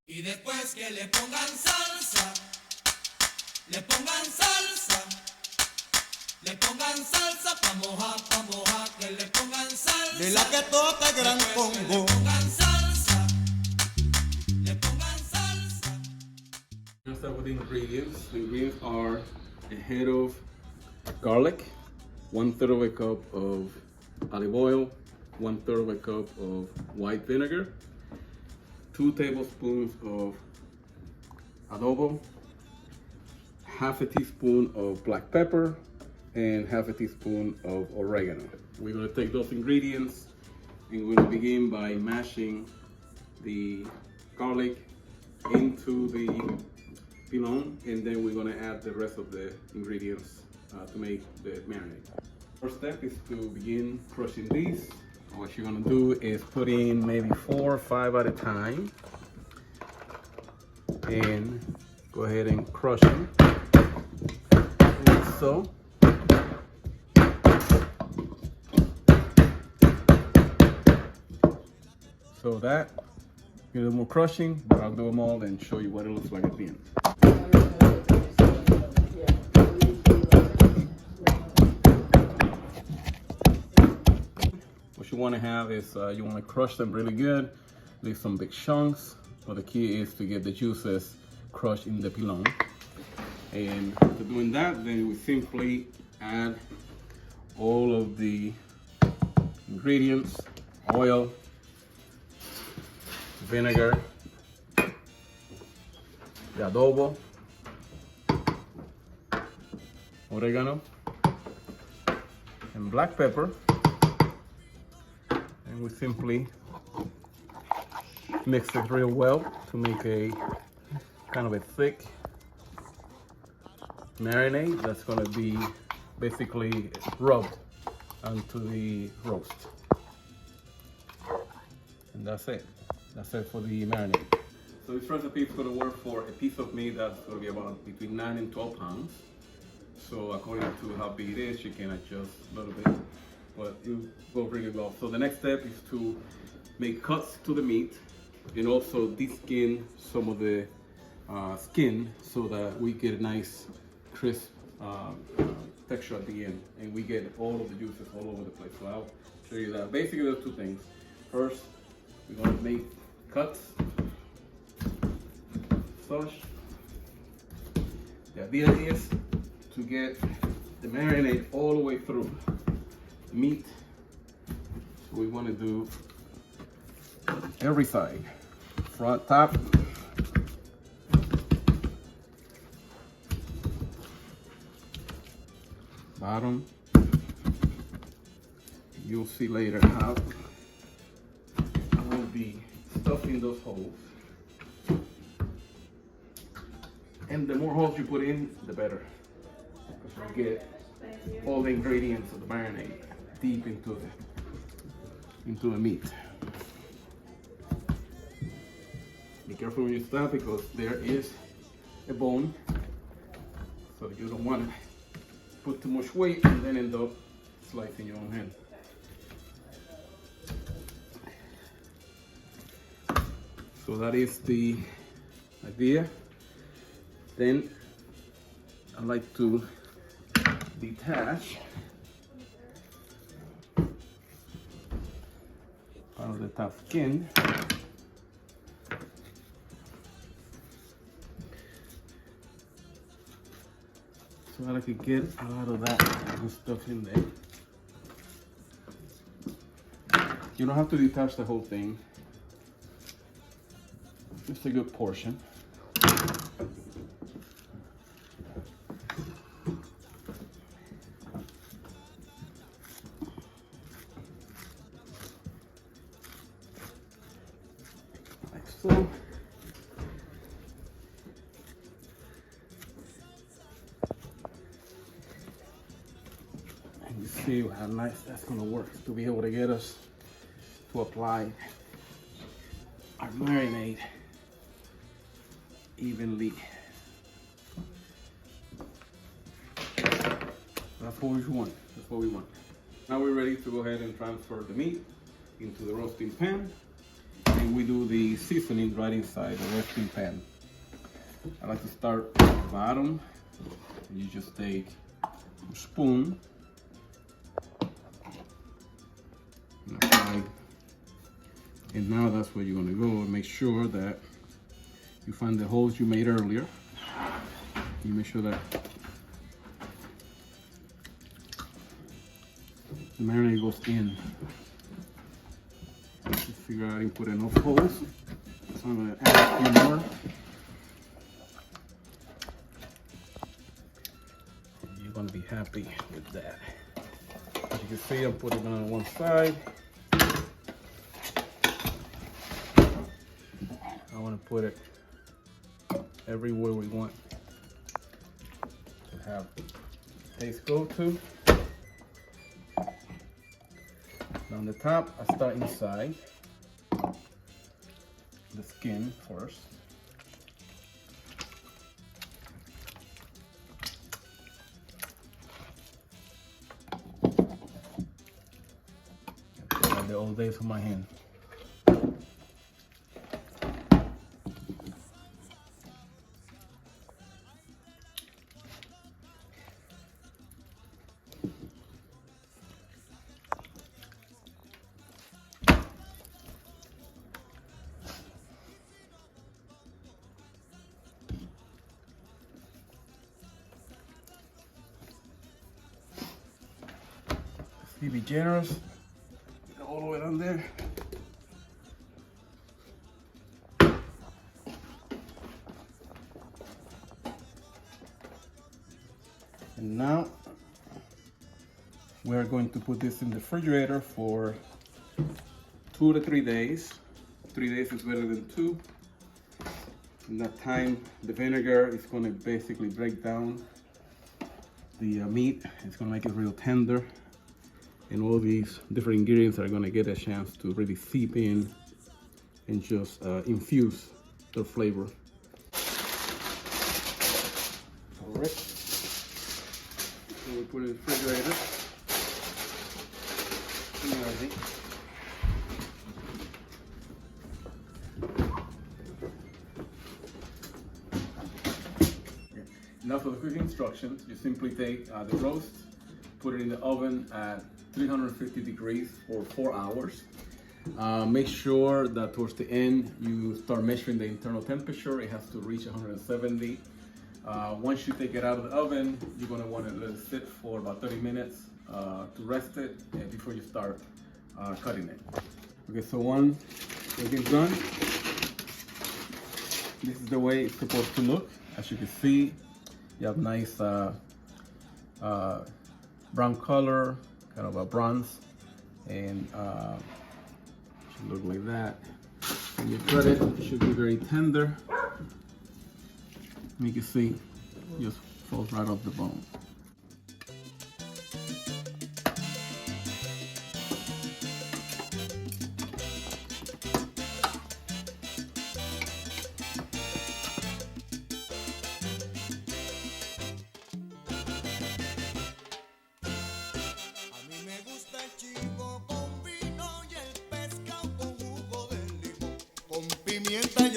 Y después que le pongan salsa, le pongan salsa, le pongan salsa pa' mojar, que le pongan salsa. De la que toca el gran Después que Congo. le pongan salsa, le pongan salsa. Let's start with the ingredients. The ingredients are a head of garlic, 1/3 of a cup of olive oil, 1/3 of a cup of white vinegar, 2 tablespoons of adobo, half a teaspoon of black pepper, and half a teaspoon of oregano. We're going to take those ingredients and we're going to begin by mashing the garlic into the pilon, and then we're going to add the rest of the ingredients to make the marinade. First step is to begin crushing these. What you're going to do is put in maybe 4 or 5 at a time and go ahead and crush them like so. So that, a little more crushing, but I'll do them all and show you what it looks like at the end. What you want to have is you want to crush them really good, leave some big chunks, but the key is to get the juices crushed in the pilon. And after doing that, then we simply add all of the ingredients: oil, vinegar, the adobo, oregano, and black pepper. And we simply mix it real well to make a kind of a thick marinade that's going to be basically rubbed onto the roast. And that's it. That's it for the marinade. So this recipe is going to work for a piece of meat that's going to be about between 9 and 12 pounds. So according to how big it is, you can adjust a little bit, but it will go really well. So the next step is to make cuts to the meat and also de-skin some of the skin so that we get a nice crisp texture at the end, and we get all of the juices all over the place. So I'll show you that. Basically, there's 2 things. First, we're going to make cuts. Such. The idea is to get the marinade all the way through the meat. So we want to do every side, front, top, bottom. You'll see later how I will be stuffing those holes. And the more holes you put in, the better, because you get all the ingredients of the marinade deep into the meat. Be careful when you stop, because there is a bone, so you don't want to put too much weight and then end up slicing your own hand. So that is the idea. Then I like to detach part of the top skin. So that I could get a lot of that good stuff in there. You don't have to detach the whole thing, just a good portion. Like so. And you see how nice that's going to work to be able to get us to apply our marinade evenly. That's what we want. That's what we want. Now we're ready to go ahead and transfer the meat into the roasting pan. And and we do the seasoning right inside the resting pan. I like to start at the bottom. You just take a spoon and apply. And now that's where you're gonna go and make sure that you find the holes you made earlier. You make sure that the marinade goes in. Just figure out I didn't put enough holes, so I'm gonna add a few more. You're gonna be happy with that. As you can see, I'm putting it on one side. I want to put it everywhere we want to have taste go to. On the top, I start inside the skin first. Like the old days of my hand. Be generous, all the way down there. And now we're going to put this in the refrigerator for 2 to 3 days. 3 days is better than 2. In that time, the vinegar is going to basically break down the meat. It's going to make it real tender. And all these different ingredients are going to get a chance to really seep in and just infuse their flavor. All right, so we put it in the refrigerator. Now for the cooking instructions, you simply take the roast, put it in the oven at 350 degrees for 4 hours. Make sure that towards the end you start measuring the internal temperature. It has to reach 170. Once you take it out of the oven, you're going to want to let it sit for about 30 minutes to rest it before you start cutting it. Okay, so once it's done, this is the way it's supposed to look. As you can see, you have nice brown color, kind of a bronze, and should look like that. When you cut it, it should be very tender. You can see, it just falls right off the bone. Pimienta.